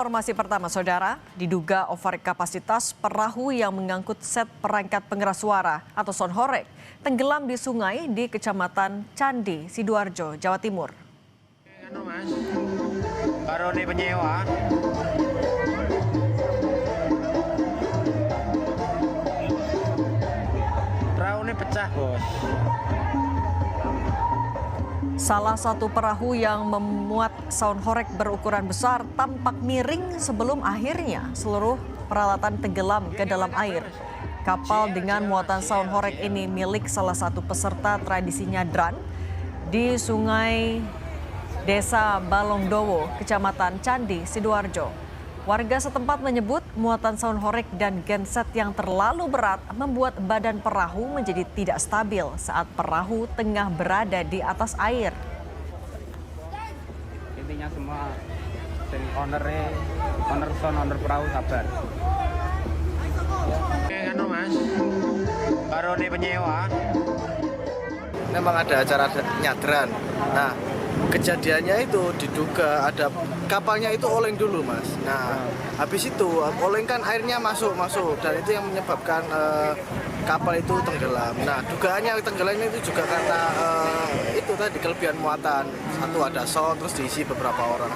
Informasi pertama, saudara, diduga overkapasitas perahu yang mengangkut set perangkat pengeras suara atau sound horeg tenggelam di sungai di Kecamatan Candi, Sidoarjo, Jawa Timur. Mas, baru nih penyewa. Perahu ini pecah, bos. Salah satu perahu yang memuat sound horeg berukuran besar tampak miring sebelum akhirnya seluruh peralatan tenggelam ke dalam air. Kapal dengan muatan sound horeg ini milik salah satu peserta tradisi nyadran di Sungai Desa Balongdowo, Kecamatan Candi, Sidoarjo. Warga setempat menyebut muatan sound horeg dan genset yang terlalu berat membuat badan perahu menjadi tidak stabil saat perahu tengah berada di atas air. Intinya semua owner perahu sabar. Mas, baru nih penyewa. Memang ada acara nyadran. Nah, kejadiannya itu diduga ada kapalnya itu oleng dulu, Mas. Nah, habis itu oleng kan airnya masuk dan itu yang menyebabkan kapal itu tenggelam. Nah, dugaannya tenggelamnya itu juga karena itu tadi kelebihan muatan. Satu ada sound terus diisi beberapa orang.